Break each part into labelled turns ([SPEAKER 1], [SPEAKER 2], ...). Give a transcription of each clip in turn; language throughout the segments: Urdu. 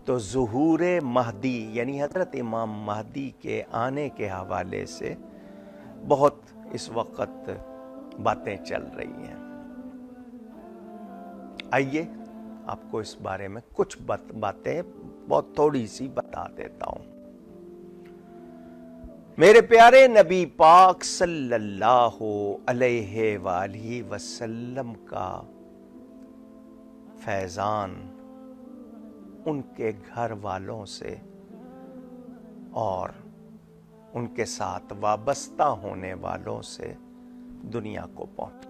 [SPEAKER 1] تو ظہور مہدی یعنی حضرت امام مہدی کے آنے کے حوالے سے بہت اس وقت باتیں چل رہی ہیں. آئیے آپ کو اس بارے میں کچھ باتیں بہت تھوڑی سی بتا دیتا ہوں. میرے پیارے نبی پاک صلی اللہ علیہ وآلہ وسلم کا فیضان ان کے گھر والوں سے اور ان کے ساتھ وابستہ ہونے والوں سے دنیا کو پہنچا.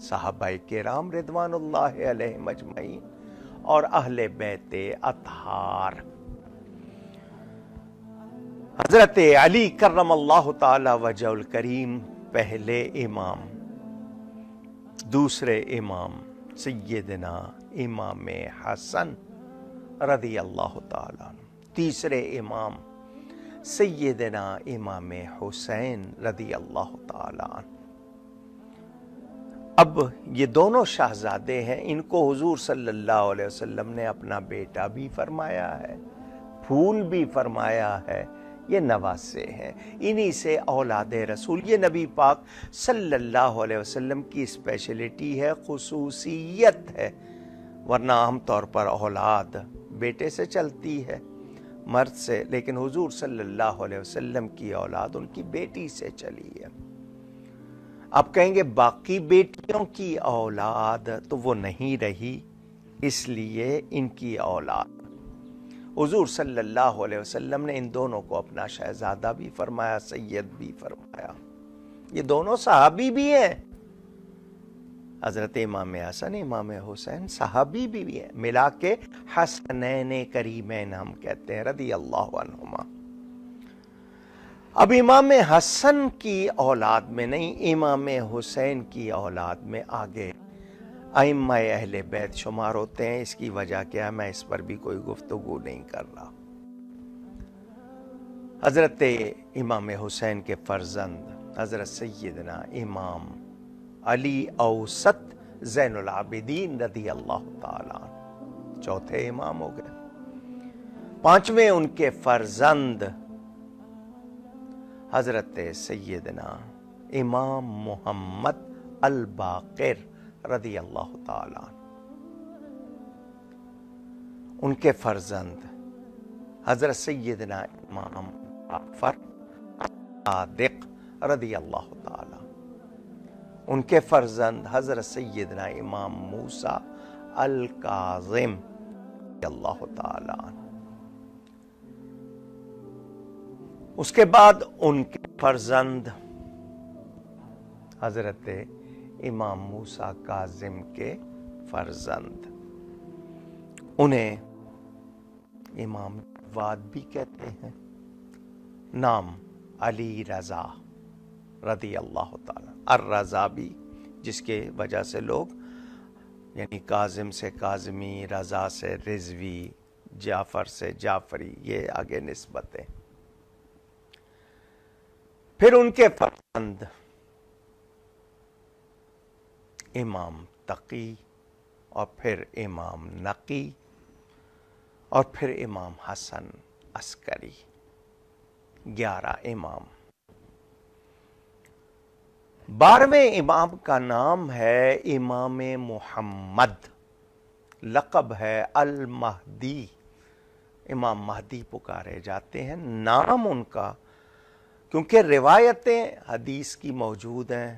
[SPEAKER 1] صحابہ کرام رضوان اللہ علیہ مجمعین اور اہل بیت اطہار. حضرت علی کرم اللہ تعالی وجہ الکریم پہلے امام، دوسرے امام سیدنا امام حسن رضی اللہ تعالی عنہ، تیسرے امام سیدنا امام حسین رضی اللہ تعالی عنہ. اب یہ دونوں شہزادے ہیں، ان کو حضور صلی اللہ علیہ وسلم نے اپنا بیٹا بھی فرمایا ہے، پھول بھی فرمایا ہے. یہ نواسے ہیں، انہی سے اولاد رسول. یہ نبی پاک صلی اللہ علیہ وسلم کی اسپیشلٹی ہے، خصوصیت ہے، ورنہ عام طور پر اولاد بیٹے سے چلتی ہے، مرد سے، لیکن حضور صلی اللہ علیہ وسلم کی اولاد ان کی بیٹی سے چلی ہے. آپ کہیں گے باقی بیٹیوں کی اولاد تو وہ نہیں رہی، اس لیے ان کی اولاد. حضور صلی اللہ علیہ وسلم نے ان دونوں کو اپنا شہزادہ بھی فرمایا، سید بھی فرمایا. یہ دونوں صحابی بھی ہیں، حضرت امام حسن امام حسین صحابی بھی ہیں، ملا کے حسنین کریمین ہم کہتے ہیں رضی اللہ عنہما. اب امام حسن کی اولاد میں نہیں، امام حسین کی اولاد میں آگے ائمہ اہل بیت شمار ہوتے ہیں. اس کی وجہ کیا ہے میں اس پر بھی کوئی گفتگو نہیں کر رہا. حضرت امام حسین کے فرزند حضرت سیدنا امام علی اوسط زین العابدین رضی اللہ تعالیٰ عنہ چوتھے امام ہو گئے. پانچویں ان کے فرزند حضرت سیدنا امام محمد الباقر رضی اللہ تعالیٰ عنہ. ان کے فرزند حضرت سیدنا امام جعفر صادق رضی اللہ تعالیٰ. ان کے فرزند حضرت سیدنا امام موسیٰ الکاظم رضی اللہ تعالیٰ عنہ. اس کے بعد ان کے فرزند حضرت امام موسیٰ کاظم کے فرزند، انہیں امام جواد بھی کہتے ہیں، نام علی رضا رضی اللہ تعالیٰ. الرضا بھی، جس کے وجہ سے لوگ یعنی کاظم سے کاظمی، رضا سے رضوی، جعفر سے جعفری، یہ آگے نسبتیں. پھر ان کے فرزند امام تقی، اور پھر امام نقی، اور پھر امام حسن عسکری. 11 امام. 12ویں امام کا نام ہے امام محمد، لقب ہے المہدی. امام مہدی پکارے جاتے ہیں. نام ان کا، کیونکہ روایتیں حدیث کی موجود ہیں،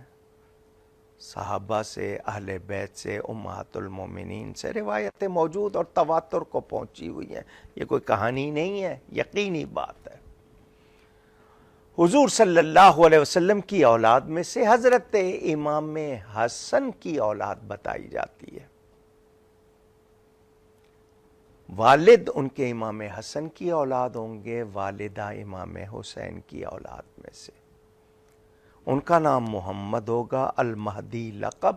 [SPEAKER 1] صحابہ سے، اہل بیت سے، امہات المومنین سے روایتیں موجود اور تواتر کو پہنچی ہوئی ہیں. یہ کوئی کہانی نہیں ہے، یقینی بات ہے. حضور صلی اللہ علیہ وسلم کی اولاد میں سے حضرت امام حسن کی اولاد بتائی جاتی ہے. والد ان کے امام حسن کی اولاد ہوں گے، والدہ امام حسین کی اولاد میں سے. ان کا نام محمد ہوگا، المہدی لقب.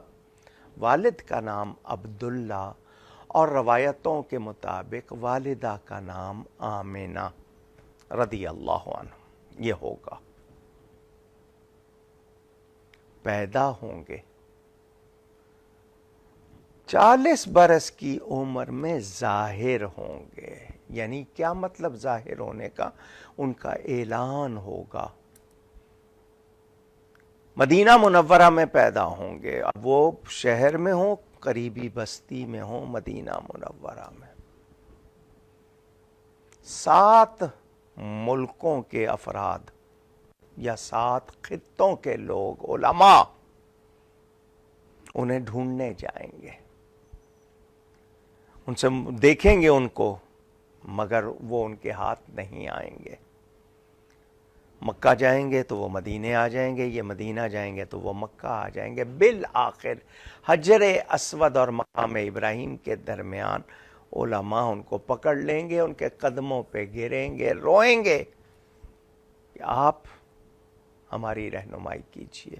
[SPEAKER 1] والد کا نام عبداللہ، اور روایتوں کے مطابق والدہ کا نام آمنہ رضی اللہ عنہ یہ ہوگا. پیدا ہوں گے 40 برس کی عمر میں ظاہر ہوں گے. یعنی کیا مطلب ظاہر ہونے کا؟ ان کا اعلان ہوگا. مدینہ منورہ میں پیدا ہوں گے. اب وہ شہر میں ہوں، قریبی بستی میں ہوں، مدینہ منورہ میں. 7 ملکوں کے افراد یا 7 خطوں کے لوگ، علماء، انہیں ڈھونڈنے جائیں گے. ان سے دیکھیں گے ان کو، مگر وہ ان کے ہاتھ نہیں آئیں گے. مکہ جائیں گے تو وہ مدینے آ جائیں گے، یہ مدینہ جائیں گے تو وہ مکہ آ جائیں گے. بالآخر حجر اسود اور مقام ابراہیم کے درمیان علماء ان کو پکڑ لیں گے، ان کے قدموں پہ گریں گے، روئیں گے کہ آپ ہماری رہنمائی کیجیے،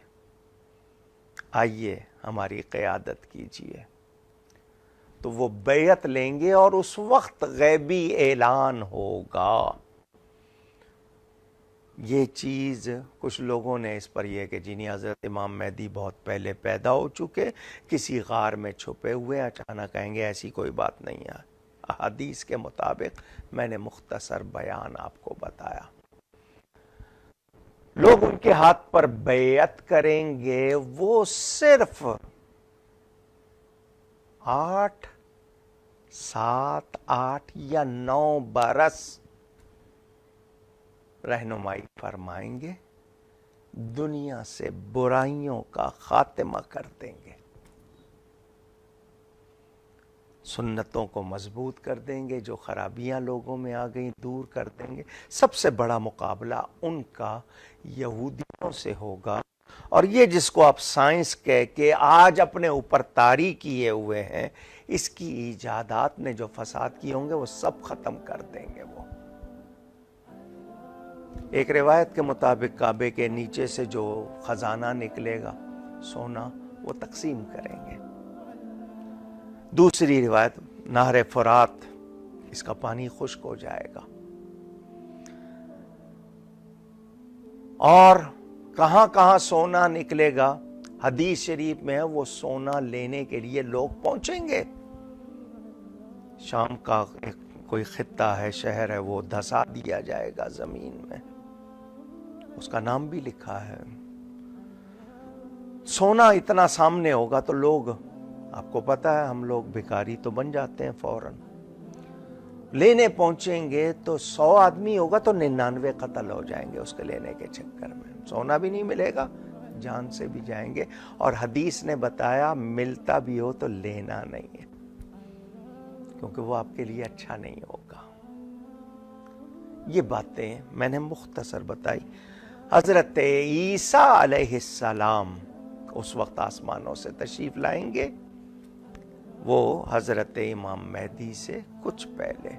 [SPEAKER 1] آئیے ہماری قیادت کیجیے. تو وہ بیعت لیں گے اور اس وقت غیبی اعلان ہوگا. یہ چیز کچھ لوگوں نے اس پر یہ کہ جنہیں حضرت امام مہدی بہت پہلے پیدا ہو چکے، کسی غار میں چھپے ہوئے، اچانک کہیں گے، ایسی کوئی بات نہیں ہے. احادیث کے مطابق میں نے مختصر بیان آپ کو بتایا. لوگ ان کے ہاتھ پر بیعت کریں گے. وہ صرف 8 یا 9 برس رہنمائی فرمائیں گے، دنیا سے برائیوں کا خاتمہ کر دیں گے، سنتوں کو مضبوط کر دیں گے، جو خرابیاں لوگوں میں آ گئیں دور کر دیں گے. سب سے بڑا مقابلہ ان کا یہودیوں سے ہوگا. اور یہ جس کو آپ سائنس کہہ کے آج اپنے اوپر طاری کیے ہوئے ہیں، اس کی ایجادات نے جو فساد کیے ہوں گے وہ سب ختم کر دیں گے. وہ ایک روایت کے مطابق کعبے کے نیچے سے جو خزانہ نکلے گا سونا، وہ تقسیم کریں گے. دوسری روایت، نہر فرات، اس کا پانی خشک ہو جائے گا. اور کہاں کہاں سونا نکلے گا، حدیث شریف میں ہے وہ سونا لینے کے لیے لوگ پہنچیں گے. شام کا کوئی خطہ ہے، شہر ہے، وہ دھسا دیا جائے گا زمین میں، اس کا نام بھی لکھا ہے. سونا اتنا سامنے ہوگا تو لوگ، آپ کو پتا ہے ہم لوگ بھکاری تو بن جاتے ہیں فوراً. لینے پہنچیں گے تو 100 آدمی ہوگا تو 99 قتل ہو جائیں گے اس کے لینے کے چکر میں. سونا بھی نہیں ملے گا، جان سے بھی جائیں گے. اور حدیث نے بتایا ملتا بھی ہو تو لینا نہیں ہے، کیونکہ وہ آپ کے لیے اچھا نہیں ہوگا. یہ باتیں میں نے مختصر بتائی. حضرت عیسیٰ علیہ السلام اس وقت آسمانوں سے تشریف لائیں گے. وہ حضرت امام مہدی سے کچھ پہلے.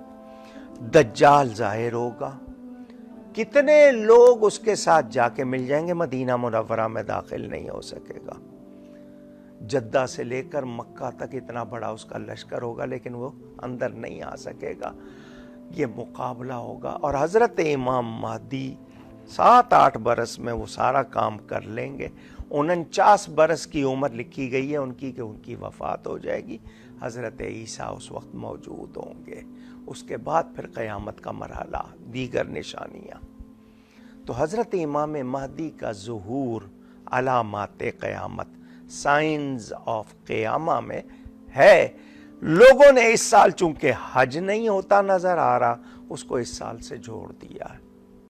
[SPEAKER 1] دجال ظاہر ہوگا. کتنے لوگ اس کے ساتھ جا کے مل جائیں گے، مدینہ منورہ میں داخل نہیں ہو سکے گا. جدہ سے لے کر مکہ تک اتنا بڑا اس کا لشکر ہوگا، لیکن وہ اندر نہیں آ سکے گا. یہ مقابلہ ہوگا. اور حضرت امام مہدی 7-8 برس میں وہ سارا کام کر لیں گے. 49 برس کی عمر لکھی گئی ہے ان کی کہ ان کی وفات ہو جائے گی. حضرت عیسیٰ اس وقت موجود ہوں گے. اس کے بعد پھر قیامت کا مرحلہ، دیگر نشانیاں. تو حضرت امام مہدی کا ظہور علامات قیامت، سائنز آف قیامہ میں ہے. لوگوں نے اس سال چونکہ حج نہیں ہوتا نظر آ رہا، اس کو اس سال سے جوڑ دیا ہے.